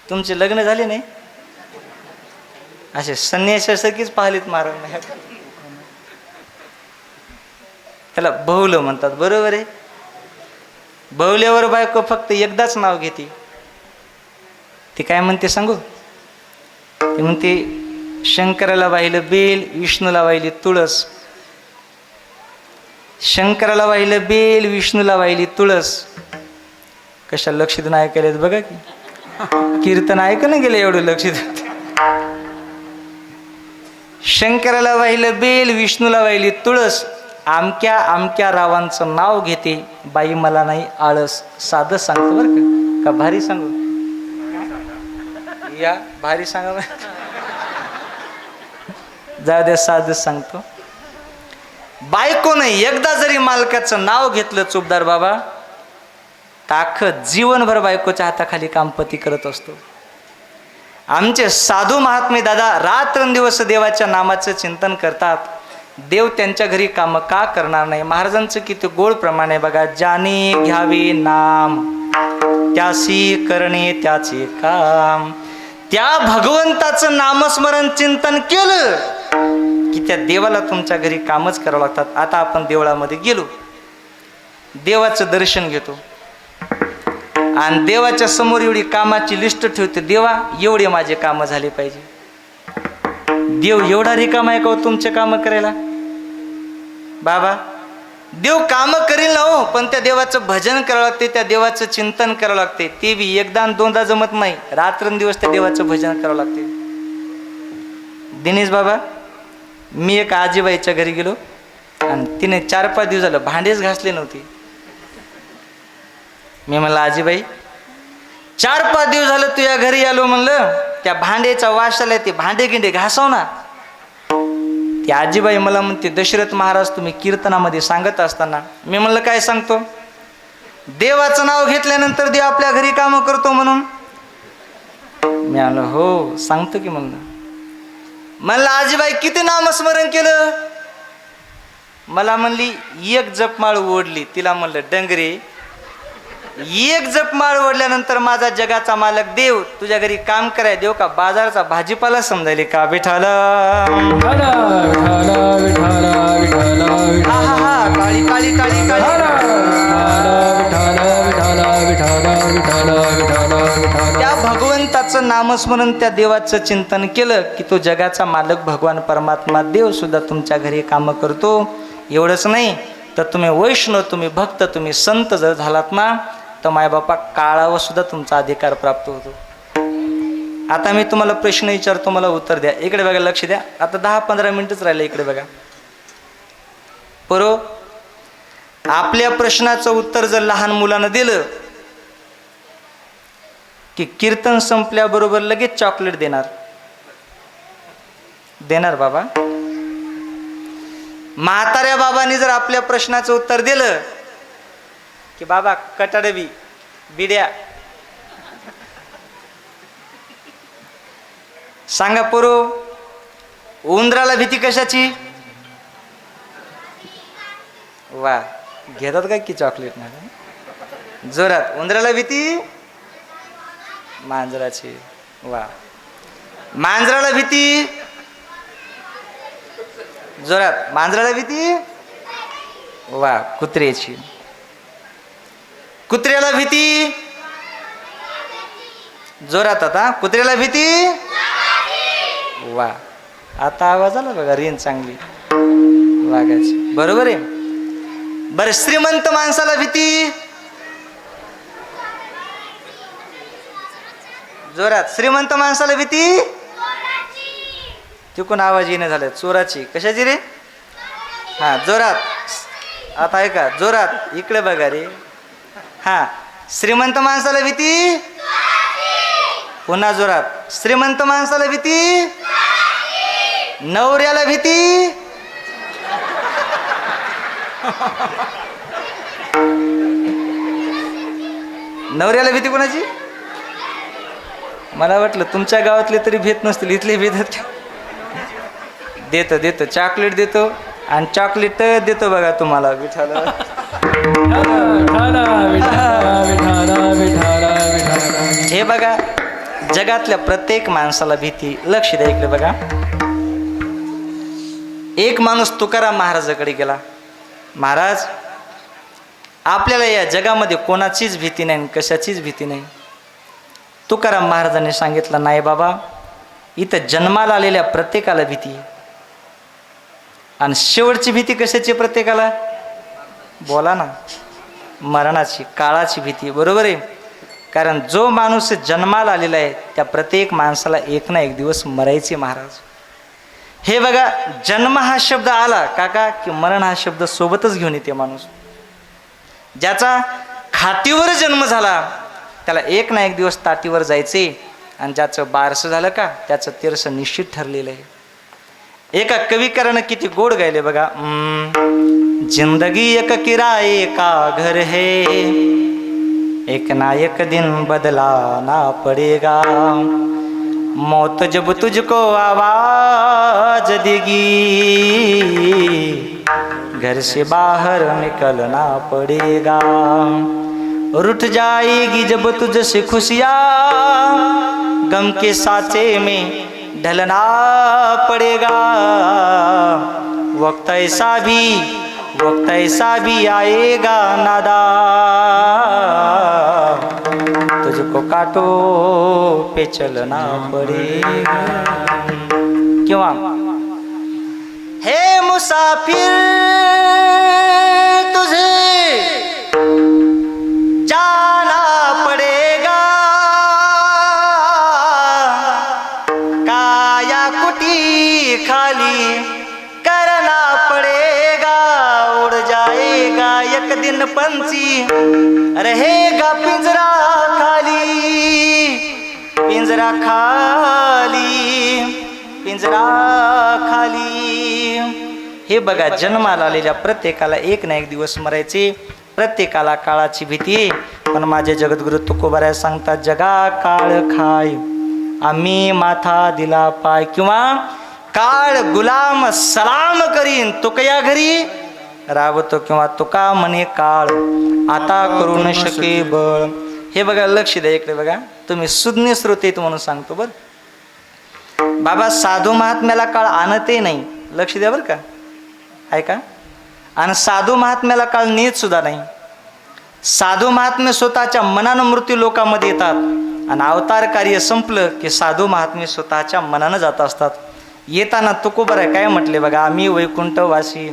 [SPEAKER 1] तुमचे लग्न झाले नाही असे संन्यासासारखीच पाहिलीत महाराज, त्याला बहुलं म्हणतात. बरोबर आहे. बहुल्यावर बायको फक्त एकदाच नाव घेते. ती काय म्हणते सांगू, ती म्हणते शंकराला वाहिलं बेल, विष्णूला वाहिली तुळस. शंकराला वाहिलं बेल, विष्णूला वाहिली तुळस. कशा लक्ष देऊन ऐकायला बघा की, कीर्तन ऐक ना गेलं एवढं लक्ष देत. शंकराला वाहिलं बेल, विष्णूला वाहिली तुळस. आमक्या आमक्या रावांचं नाव घेते, बाई मला नाही आळस. साधं सांगतो बरं का भारी सांगू, या भारी सांगा जाऊ द्या, साधं सांगतो. बायकोने एकदा जरी मालकाचं नाव घेतलं चुबदार बाबा, ताकद जीवनभर बायकोच्या हाताखाली कामपती करत असतो. आमचे साधू महात्मे दादा रात्रंदिवस देवाच्या नामाचं चिंतन करतात. देव त्यांच्या घरी काम का करणार नाही. महाराजांचं किती गोड प्रमाण आहे बघा, ज्याने घ्यावे नाम त्यासी करणे त्याचे काम. त्या भगवंताचं नामस्मरण चिंतन केलं की त्या देवाला तुमच्या घरी कामच करावं लागतात. आता आपण देवळामध्ये गेलो, देवाचं दर्शन घेतो आणि देवाच्या समोर एवढी कामाची लिस्ट ठेवते, देवा एवढे माझे कामं झाले पाहिजे. देव एवढा रिकामा आहे का हो तुमचे कामं करायला. बाबा देव कामं करील ना हो, पण त्या देवाचं भजन करावं लागते, त्या देवाचं चिंतन करावं लागते. ते बी एकदा आणि दोनदा जमत नाही, रात्रंदिवस त्या देवाचं भजन करावं लागते. दिनेश बाबा, मी एक आजीबाईच्या घरी गेलो आणि तिने 4-5 दिवस झालं भांडेच घासले नव्हते. मी म्हणलं आजीबाई 4-5 दिवस झालं तुझ्या घरी आलो, म्हणलं त्या भांड्याचा वास आलाय, ते भांडे गिंडे घासव ना. ती आजीबाई मला म्हणते, दशरथ महाराज तुम्ही कीर्तनामध्ये सांगत असताना. मी म्हणलं काय सांगतो, देवाचं नाव घेतल्यानंतर देव आपल्या घरी काम करतो म्हणून. मी म्हणलं हो सांगतो की. म्हणलं आजीबाई किती नामस्मरण केलं. मला म्हणली 1 जपमाळ ओढली. तिला म्हणलं डंगरे 1 जपमाळ ओढल्यानंतर माझा जगाचा मालक देव तुझ्या घरी काम कराय देव का बाजारचा भाजीपाला समजायले का. विठाला काळी काळी काळी काळी. त्या भगवंताचं नामस्मरण त्या देवाचं चिंतन केलं की तो जगाचा मालक भगवान परमात्मा देव सुद्धा तुमच्या घरी काम करतो. एवढंच नाही तर तुम्ही वैष्णव, तुम्ही भक्त, तुम्ही संत जर झालात ना तर मायबापा काळावर सुद्धा तुमचा अधिकार प्राप्त होतो. आता मी तुम्हाला प्रश्न विचारतो, मला उत्तर द्या. इकडे बघा, लक्ष द्या. आता 10-15 मिनिटच राहिले. इकडे बघा बरो, आपल्या प्रश्नाचं उत्तर जर लहान मुलानं दिलं की कीर्तन संपल्याबरोबर लगेच चॉकलेट देणार बाबा. म्हाताऱ्या बाबांनी जर आपल्या प्रश्नाचं उत्तर दिलं की बाबा कटाडबी बिड्या. सांगा पोरो, उंदराला भीती कशाची. वा, घेतात काय की चॉकलेट ना जोरात. उंदराला भीती मांजराची. वा, मांजराला भीती जोरात. मांजराला भीती वा, कुत्र्याची. कुत्र्याला भीती जोरात. आता कुत्र्याला भीती वा. आता आवाज आला बघा, रेंज चांगली वाघाची. बरोबर आहे. बरं, श्रीमंत माणसाला भीती जोरात. श्रीमंत माणसाला भीती तिकून आवाज येणं झालं. चोराची. कशाची रे. हा जोरात. आता ऐका जोरात. इकडे बघा रे. हा, श्रीमंत माणसाला भीती, पुन्हा जोरात, श्रीमंत माणसाला भीती, नवऱ्याला भीती, नवऱ्याला भीती कोणाची? मला वाटलं तुमच्या गावातले तरी भेट नसतील, इथले भेटत. देतो देतो चॉकलेट देतो आणि चॉकलेट देतो बघा तुम्हाला विठाला. हे बघा जगातल्या प्रत्येक माणसाला भीती. लक्ष द्या इकडे बघा. एक माणूस तुकाराम महाराजाकडे गेला. महाराज, आपल्याला या जगामध्ये कोणाचीच भीती नाही, कशाचीच भीती नाही. तुकाराम महाराजांनी सांगितलं, नाही बाबा, इथं जन्माला आलेल्या प्रत्येकाला भीती आहे. आणि शेवटची भीती कशाची प्रत्येकाला? बोला ना, मरणाची, काळाची भीती. बरोबर आहे. कारण जो माणूस जन्माला आलेला आहे त्या प्रत्येक माणसाला एक ना एक दिवस मरायचे महाराज. हे बघा, जन्म हा शब्द आला काका की मरण हा शब्द सोबतच घेऊन येते माणूस. ज्याचा खाटीवर जन्म झाला त्याला एक ना एक दिवस ताटीवर जायचे. आणि ज्याचं बारसं झालं का त्याचं तेरसं निश्चित ठरलेलं आहे. एका कविकारानं किती गोड गायले बघा. जिंदगी एक किराए का घर है, एक ना एक दिन बदलाना पड़ेगा, मौत जब तुझको आवाज देगी, घर से बाहर निकलना पड़ेगा, रूठ जाएगी जब तुझसे खुशियाँ, गम के साँचे में ढलना पड़ेगा, वक्त ऐसा भी आएगा नादा, तुझको कांटो पे चलना पड़ेगा. किंवा हे मुसाफिर तुझे जाना पड़ेगा, काया कुटी खाली करना पड़ेगा, उड़ जाएगा एक दिन पंछी, रहेगा पिंजरा खाली, पिंजरा खाली, पिंजरा खाली. हे बघा, जन्माला आलेल्या प्रत्येकाला एक ना एक दिवस मरायचे. प्रत्येकाला काळाची भीती. पण माझे जगद्गुरु तुकोबाराय सांगतात, जगा काळ खाय आम्ही माथा दिला पाय, किंवा काळ गुलाम सलाम करीन तुकया घरी राबतो, किंवा तुका म्हणे काळ आता करू न शके बळ. हे बघा, लक्ष द्या इकडे बघा. तुम्ही सुज्ञ श्रोते म्हणून सांगतो बर बाबा, साधू महात्म्याला काळ आणतही नाही. लक्ष द्या बरं का, ऐका. आणि साधू महात्म्याला काळ नेत सुद्धा नाही. साधू महात्म्य स्वतःच्या मनानं मृत्यू लोकांमध्ये येतात आणि अवतार कार्य संपलं की साधू महात्म्य स्वतःच्या मनानं जात असतात. येताना तुकोबाराय काय म्हटले बघा, आम्ही वैकुंठवासी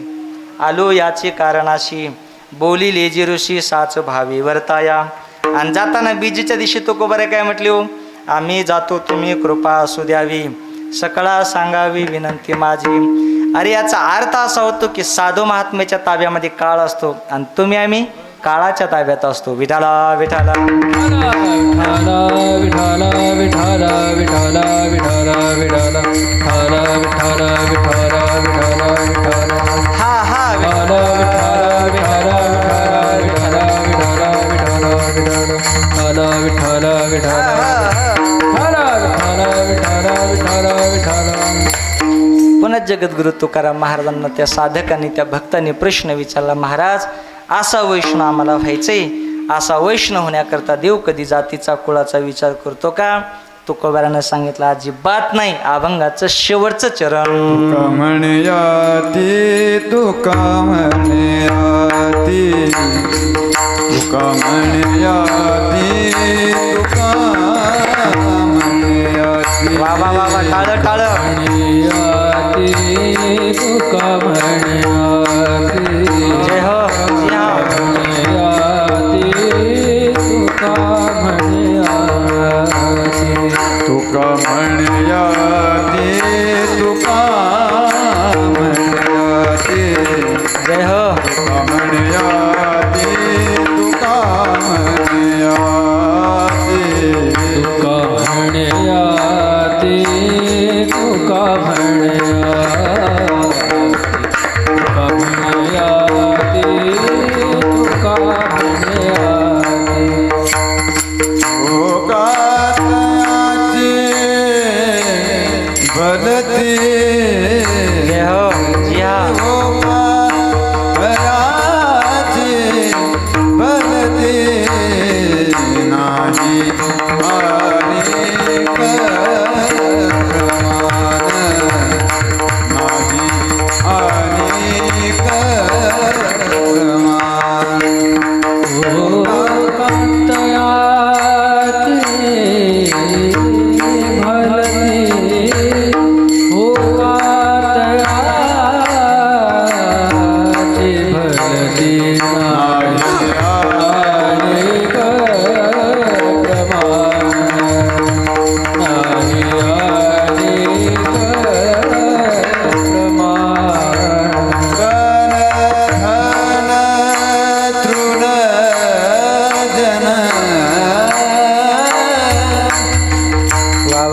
[SPEAKER 1] आलो याचे कारणाशी, बोली लेजी ऋषी साच भावी वर्ताया. आणि जाताना बीजीच्या दिवशी तुकोबाराय काय म्हटले, हो आम्ही जातो तुम्ही कृपा असू द्यावी, सकळा सांगावी विनंती माझी. अरे याचा अर्थ असा होतो की साधू महात्म्याच्या ताब्यामध्ये काळ असतो आणि तुम्ही आम्ही काळाच्या ताब्यात असतो. विठाला विठाला
[SPEAKER 2] विठाला विठाला विठाला विठाला विठाला विठाला विठाला विठाला विठाला विठाला.
[SPEAKER 1] हा हा
[SPEAKER 2] विठाला विठाला विठाला विठाला विठाला विठाला विठाला विठाला विठाला विठाला विठाला.
[SPEAKER 1] पुन्हा जगद्गुरु तुकाराम महाराजांना त्या साधकांनी त्या भक्तांनी प्रश्न विचारला, महाराज असा वैष्णव आम्हाला व्हायचंय, असा वैष्णव होण्याकरता देव कधी जातीचा कुळाचा विचार करतो का? तुकोबारानं सांगितलं, अजिबात नाही. अभंगाचं शेवटचं चरण,
[SPEAKER 3] तुका म्हणयाती तुका म्हणयाती तुका म्हणयाती तुका म्हणयाती.
[SPEAKER 1] वा वा वा वा, टाळ टाळ.
[SPEAKER 2] तुका म्हणयाती
[SPEAKER 1] जय हो, जय हो.
[SPEAKER 2] तुका म्हणयाती
[SPEAKER 3] तुका म्हणयाती तुका म्हणयाती
[SPEAKER 1] जय हो.
[SPEAKER 3] तुका म्हणयाती तुका म्हणयाती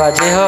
[SPEAKER 1] जय हो.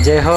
[SPEAKER 1] जय हो.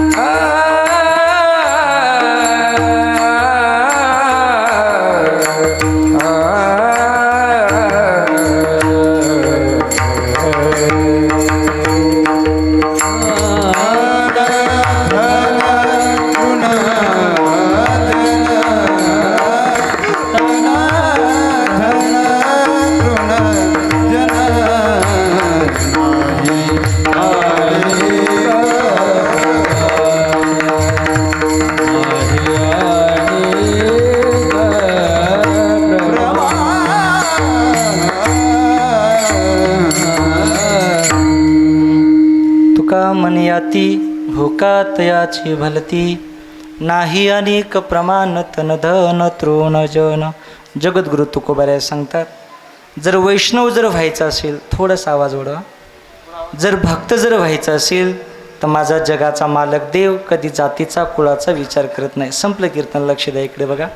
[SPEAKER 3] Ah
[SPEAKER 1] लोकातयाची भलती नाही अनेक प्रमाण तन धन तृण जन. जगद्गुरु तुकोबाराय सांगतात, जर वैष्णव जर व्हायचं असेल, थोडासा आवाज ओढवा, जर भक्त जर व्हायचं असेल तर माझा जगाचा मालक देव कधी जातीचा कुळाचा विचार करत नाही. संपलं कीर्तन. लक्ष द्या इकडे बघा.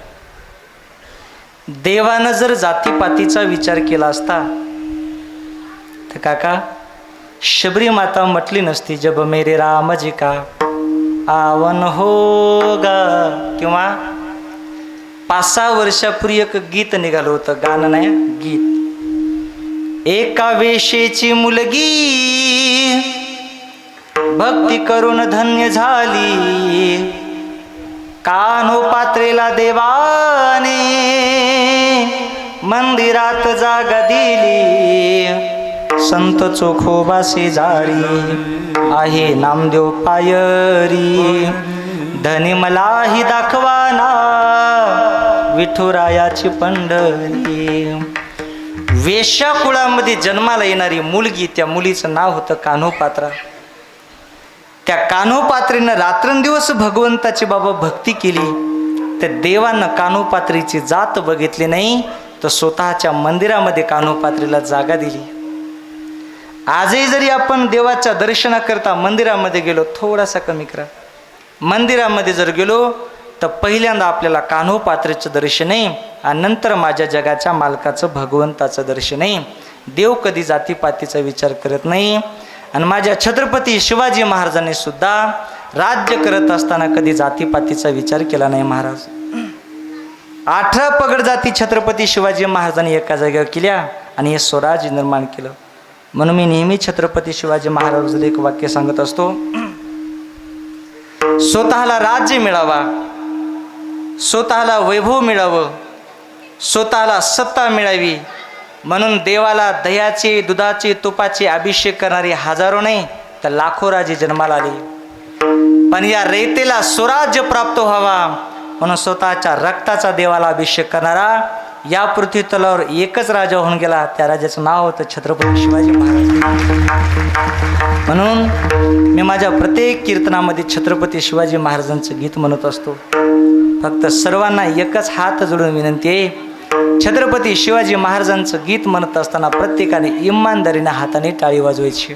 [SPEAKER 1] देवानं जर जातीपातीचा विचार केला असता तर काका शबरी माता म्हटली नसती, जब मेरे राम जी का आवन होगा. किंवा 5-6 वर्षापूर्वी एक गीत निघालं होतं, गाणं नाही गीत. एका वेशेची मुलगी भक्ती करून धन्य झाली, कान्होपात्रेला देवाने मंदिरात जागा दिली, संत चोखोबासी जारी आहे नामदेव पायरी, धनी मलाही दाखवाना विठुरायाची पंढरी. वेश्या कुळामध्ये जन्माला येणारी मुलगी, त्या मुलीचं नाव होतं कान्होपात्रा. त्या कान्होपात्रीनं रात्रंदिवस भगवंताची बाबा भक्ती केली, तर देवानं कान्होपात्रीची जात बघितली नाही, तर स्वतःच्या मंदिरामध्ये कान्होपात्रीला जागा दिली. आजही जरी आपण देवाच्या दर्शनाकरता मंदिरामध्ये गेलो, थोडासा कमी करा, मंदिरामध्ये जर गेलो तर पहिल्यांदा आपल्याला कान्होपात्रेचं दर्शन आहे आणि नंतर माझ्या जगाच्या मालकाचं भगवंताचं दर्शन आहे. देव कधी जातीपातीचा विचार करत नाही. आणि माझ्या छत्रपती शिवाजी महाराजांनी सुद्धा राज्य करत असताना कधी जातीपातीचा विचार केला नाही. महाराज 18 पगड जाती छत्रपती शिवाजी महाराजांनी एका जागेवर केल्या आणि हे स्वराज्य निर्माण केलं. म्हणून मी नेहमी छत्रपती शिवाजी महाराजांचं एक वाक्य सांगत असतो, स्वतःला राज्य मिळावा, स्वतःला वैभव मिळावं, स्वतःला सत्ता मिळावी म्हणून देवाला दह्याचे दुधाचे तुपाचे अभिषेक करणारे हजारो नाही तर लाखो राजे जन्माला आले. पण या रयतेला स्वराज्य प्राप्त व्हावा म्हणून स्वतःच्या रक्ताचा देवाला अभिषेक करणारा या पृथ्वी तलावर एकच राजा होऊन गेला. त्या राजाचं नाव होतं छत्रपती शिवाजी महाराज. म्हणून मी माझ्या प्रत्येक कीर्तनामध्ये छत्रपती शिवाजी महाराजांचं गीत म्हणत असतो. फक्त सर्वांना एकच हात जोडून विनंती आहे, छत्रपती शिवाजी महाराजांचं गीत म्हणत असताना प्रत्येकाने इमानदारीने हाताने टाळी वाजवायची.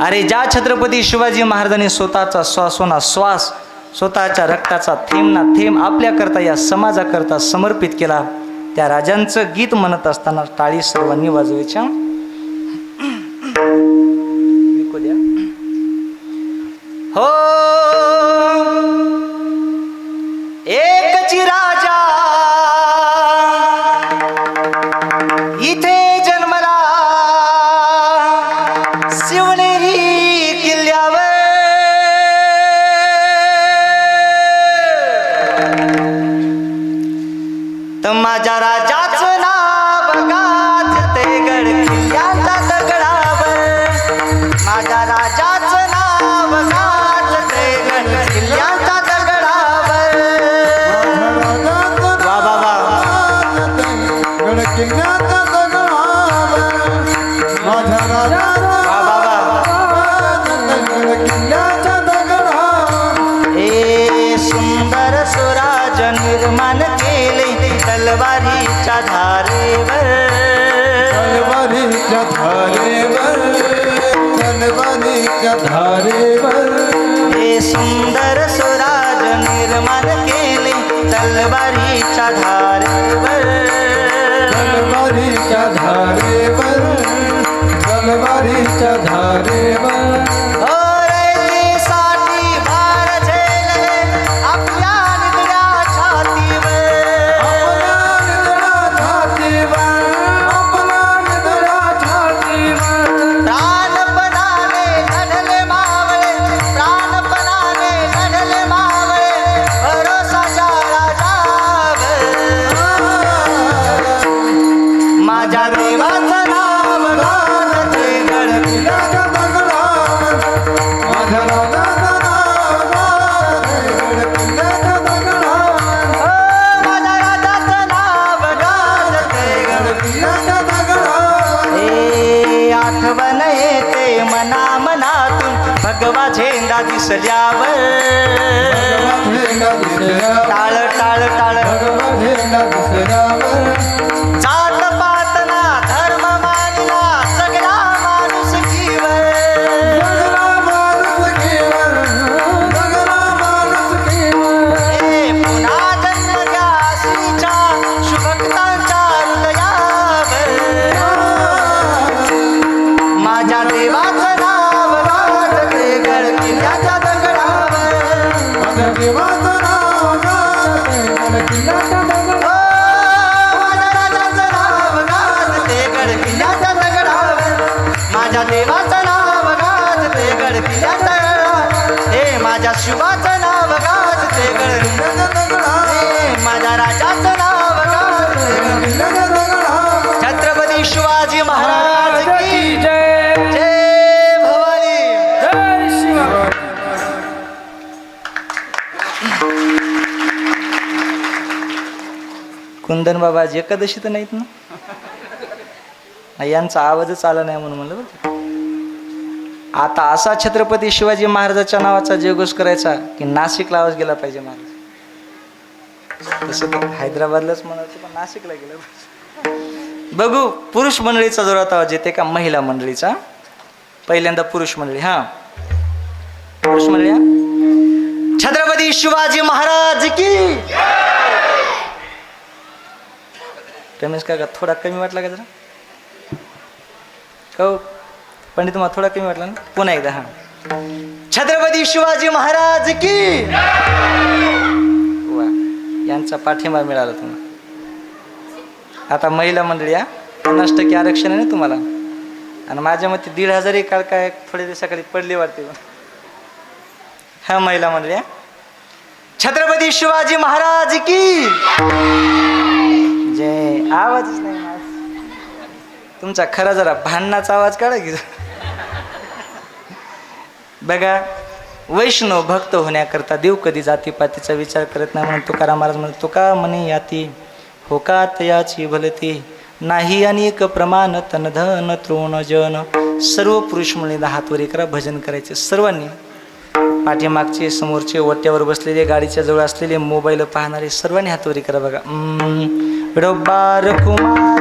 [SPEAKER 1] अरे ज्या छत्रपती शिवाजी महाराजांनी स्वतःचा श्वासोना श्वास, स्वतःच्या रक्ताचा थेंब ना थेंब आपल्याकरता या समाजाकरता समर्पित केला, त्या राजांचं गीत म्हणत असताना टाळी सर्वांनी वाजवायच्या. हो एकची राजा इथे जन्मला शिवनेरी किल्ल्यावर, तर माझ्या राजाचं नाव गाजते गड किल्ल्याच्या दगडावर, माझ्या राजाचं नाव गाजते गड किल्ल्याच्या दगडावर. वा वा वा.
[SPEAKER 3] गड किल्ल्याच्या दगडावर माझ्या राजाचा
[SPEAKER 1] वा वा वा.
[SPEAKER 3] गड किल्ल्याच्या दगडावर.
[SPEAKER 1] हे सुंदर स्वराज निर्माण केले तलवारीच्या धारेवर,
[SPEAKER 3] तलवारीच्या धारेवर, तलवारीच्या धारेवर.
[SPEAKER 1] हे सुंदर स्वराज निर्माण केले तलवारीच्या धारेवर,
[SPEAKER 3] तलवारीच्या धारेवर, तलवारीच्या धारेवर.
[SPEAKER 1] हो रयतेसाठी भार झेलले आपल्या निधड्या छातीवर,
[SPEAKER 3] आपल्या निधड्या छातीवर, आपल्या निधड्या छातीवर.
[SPEAKER 1] प्राणपणाने लढले मावळे, प्राणपणाने लढले मावळे भरोसाच्या राजावर. माझ्या देवाचं नाव गाजते गड
[SPEAKER 3] किल्ल्याच्या दगडावर.
[SPEAKER 1] दिसल्यावर
[SPEAKER 3] झेंडा दिसल्यावर
[SPEAKER 1] टाळ टाळ टाळ
[SPEAKER 3] भगवा झेंडा दिसल्यावर
[SPEAKER 1] जात पातना धर्म मानला सगळा माणूस जीवन
[SPEAKER 3] जगला माणूस केवळ जगला माणूस केवळ
[SPEAKER 1] हे पुन्हा जन्म घ्या श्रीच्या शुभक्तांच्या हृदयावर माझ्या देवाचं नाव गाजते गडकिल्ल्याच्या दगडावर
[SPEAKER 3] माझ्या देवाचं नाव गाजते गडकिल्ल्याच्या दगडावर.
[SPEAKER 1] माझ्या राजाचं नाव गाजते गडकिल्ल्याच्या दगडावर माझ्या देवाचं नाव गाजते गडकिल्ल्याच्या दगडावर हे माझ्या शुभाचं नाव गाजते
[SPEAKER 3] गडकिल्ल्याच्या दगडावर.
[SPEAKER 1] हे माझ्या राजाचं नाव गाजते
[SPEAKER 3] गडकिल्ल्याच्या दगडावर.
[SPEAKER 1] छत्रपती शिवाजी महाराज की
[SPEAKER 2] जय
[SPEAKER 1] जय भवानी.
[SPEAKER 2] जय शिवाजी.
[SPEAKER 1] कुंदन बाबा आज एकादशी तर नाहीत ना यांचा आवाजच आला नाही म्हणून म्हणलं बरं. आता असा छत्रपती शिवाजी महाराजाच्या नावाचा जयघोष करायचा की नाशिकला आवाज गेला पाहिजे महाराज. तसं तर हैदराबादलाच म्हणायचं पण नाशिकला गेला पाहिजे. बघू पुरुष मंडळीचा जोरात आवाज येते का महिला मंडळीचा. पहिल्यांदा पुरुष मंडळी. हा पुरुष मंडळी हा. छत्रपती शिवाजी महाराज की रमेश काका थोडा कमी वाटला का जरा हो पंडित मला थोडा कमी वाटला ना. पुन्हा एकदा. हा छत्रपती शिवाजी महाराज की वा यांचा पाठिंबा मिळाला तुम्हाला. आता महिला मंडळी या 50% आरक्षण आहे ना तुम्हाला. आणि माझ्या मते 1,500 काळ काय थोडे दिवसाखाली पडली वाटते. हा महिला मंडळी या. छत्रपती शिवाजी महाराज की जय. आवाजच नाही माझा. तुमचा खरा जरा भांडणाचा आवाज काढा की. बघा वैष्णव भक्त होण्याकरता देव कधी जातीपातीचा विचार करत नाही म्हणून तुकाराम महाराज म्हणतो तुका म्हणे याती हो का तयाची भलती नाही अनेक प्रमाण तन धन तृण जन. सर्व पुरुष म्हणले हात वर करा. भजन करायचे सर्वांनी. पाठीमागचे समोरचे ओट्यावर बसलेले गाडीच्या जवळ असलेले मोबाईल पाहणारे सर्वांनी हात वर करा. बघा विडोबार कुमार